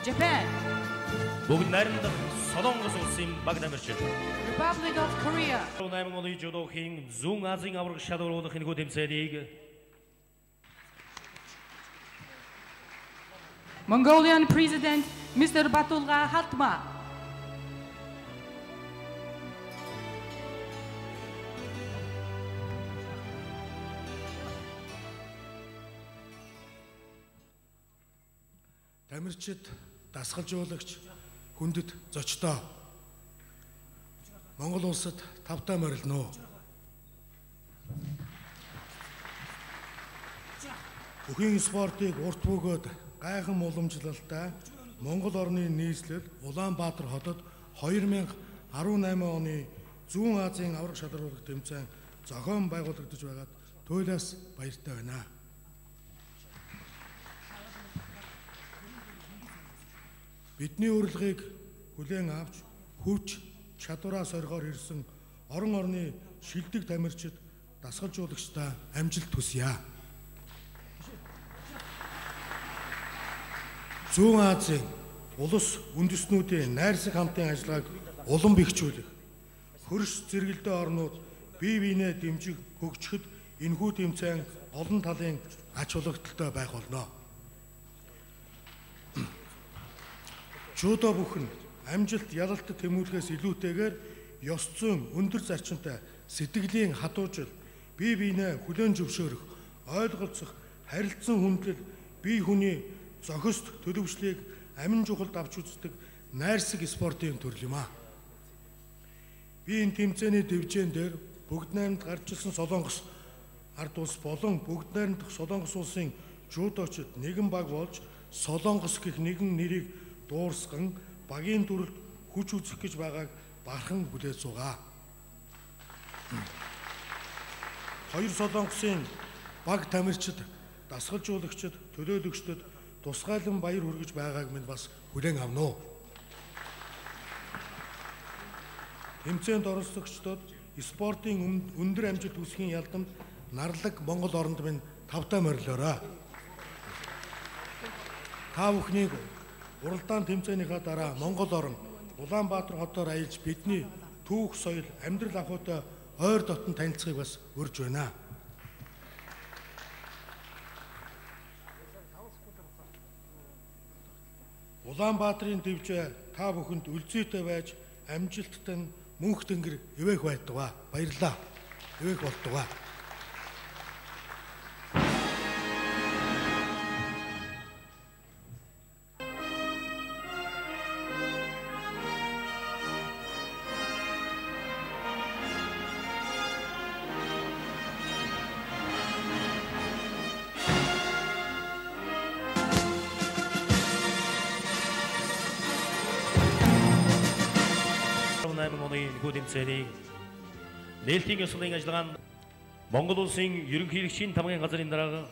Japan. Бүгд найрамдах Солонгос улсын баг тамирчин. Republic of Korea. 8 оны жудохийн Зүүн Азийн аварга шалгаруулах энэхүү тэмцээнийг Mongolian President Mr. Batulga Hatma. Тамирчид, дасгалжуулагч, хүндэт зочдоо Монгол улсад тавтаа морилно. Бүхий спортыг урт бөгөөд гайхан уламжлалтай Монгол орны нийслэл Улаанбаатар хотод 2018 оны Зүүн Азийн аварга шалгаруулах тэмцээн зохион байгуулагдаж байгаад туйлаас баяртай байна. Бидний урилгыг хүлээн авч хүч чадвараа соргоор ирсэн орон орны шилдэг тамирчид, дасгалжуулагчдаа амжилт хүсье. Зүүн Азийн улс үндэстнүүдийн найрсаг хамтын ажиллагааг улам бэхжүүлэх, хөрш зэрэгэлдээ орнууд бие биенээ дэмжих, хөгжихэд энэхүү тэмцээн олон талын ач холбогдолтой байх болно. Жудо бүхэн амжилт ялалтад тэмүүлэхээс илүүтэйгээр ёс зүйн өндөр зарчимтай сэтгэлийн хадуужил, бие биенээ хүлээн зөвшөөрөх, ойлголцох, харилцан хүндлэл, бие хүний зохист төлөвшлийг амин чухалд авч үздэг найрсаг спортын төрөл юм а. Би энэ тэмцээний дэвжээн дээр бүгд найрамд гарч ирсэн Солонгос ард улс болон бүгд найрамдах Солонгос улсын жудочид нэгэн баг болж Солонгос гэх нэгэн нэрийг дуурсган багийн төрөлд хүч үзэх гэж байгааг бахан хүлээж суугаа. Хоёр Солонгосын баг тамирчид, дасгалжуулагчид, төлөөлөгчдөд тусгайлан баяр хүргэж байгааг минь бас хүлээн авна уу. Тэмцээнд оролцогчдод спортын өндөр амжилт үүсгэхийн ялдамд нарлаг Монгол оронд минь тавтаа морилоорой. Та бүхнийг уралдаан тэмцээнийхаа дараа Монгол орон Улаанбаатар хотоор аялж бидний түүх соёл, амьдрал ахуйтай ойр дотн танилцахыг бас урьж байна. Улаанбаатарын дэвжээ та бүхэнд үлзийтэй байж амжилттай мөнх тэнгэр ивэх байдгаа. Баярлалаа. Ивэх болтугай. тэмцээний нээлтийн ёслолын ажиллагаанд Монгол улсын ерөнхийлөгчийн тамгын газрын дарга